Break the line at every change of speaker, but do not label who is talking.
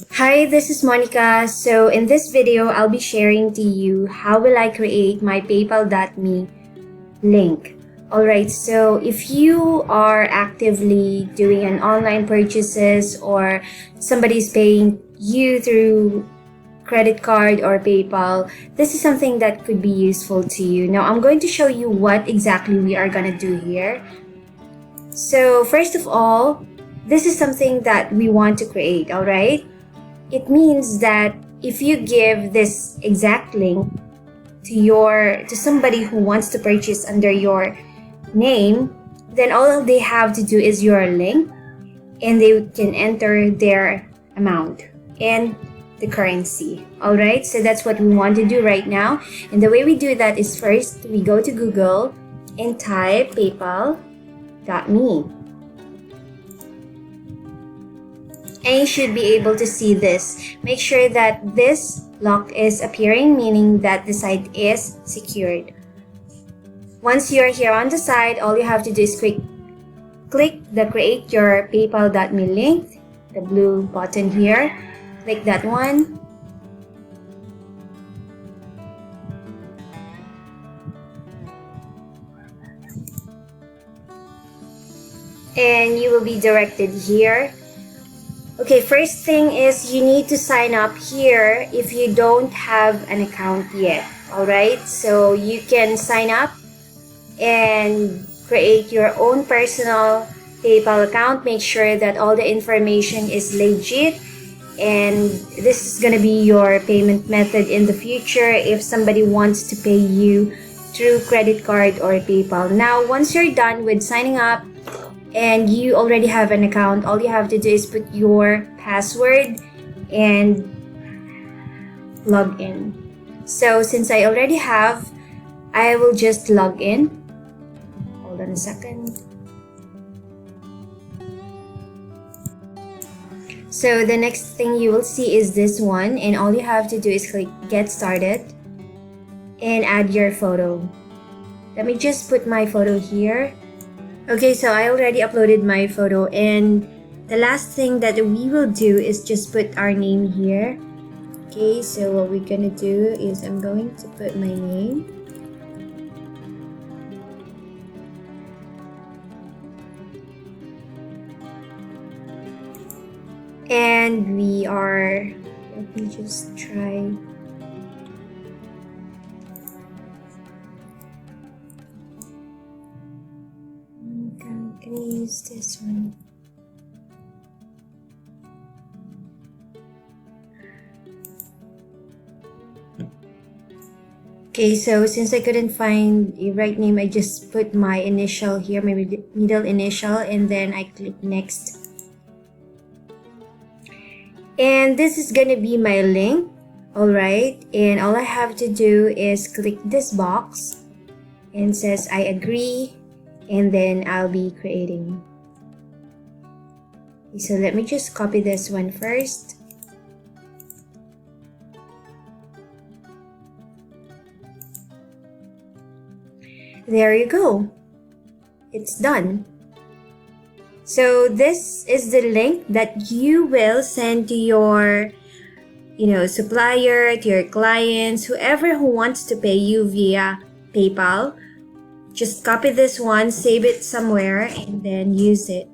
Hi, this is Monica. So in this video, I'll be sharing to you how will I create my paypal.me link. Alright, so if you are actively doing an online purchases or somebody's paying you through credit card or PayPal, this is something that could be useful to you. Now, I'm going to show you what exactly we are going to do here. So first of all, this is something that we want to create, alright? It means that if you give this exact link to somebody who wants to purchase under your name, then all they have to do is your link and they can enter their amount and the currency. Alright, so that's what we want to do right now. And the way we do that is first we go to Google and type paypal.me. And you should be able to see this. Make sure that this lock is appearing, meaning that the site is secured. Once you're here on the site, all you have to do is click the create your paypal.me link, the blue button here. Click that one. And you will be directed here. Okay, first thing is you need to sign up here if you don't have an account yet. Alright, so you can sign up and create your own personal PayPal account. Make sure that all the information is legit, and this is gonna be your payment method in the future if somebody wants to pay you through credit card or PayPal. Now, once you're done with signing up and you already have an account, all you have to do is put your password and log in. So since I already have, I will just log in. Hold on a second. So the next thing you will see is this one, and all you have to do is click get started and add your photo. Let me just put my photo here. Okay, so I already uploaded my photo, and the last thing that we will do is just put our name here. Okay, so what we're gonna do is I'm going to put my name. And let me just try. Can I use this one? Okay, so since I couldn't find a right name, I just put my initial here, my middle initial, and then I click next. And this is gonna be my link, alright? And all I have to do is click this box and says I agree, and then I'll be creating. So let me just copy this one first. There you go. It's done. So this is the link that you will send to your supplier, to your clients, whoever who wants to pay you via PayPal. Just copy this one, save it somewhere, and then use it.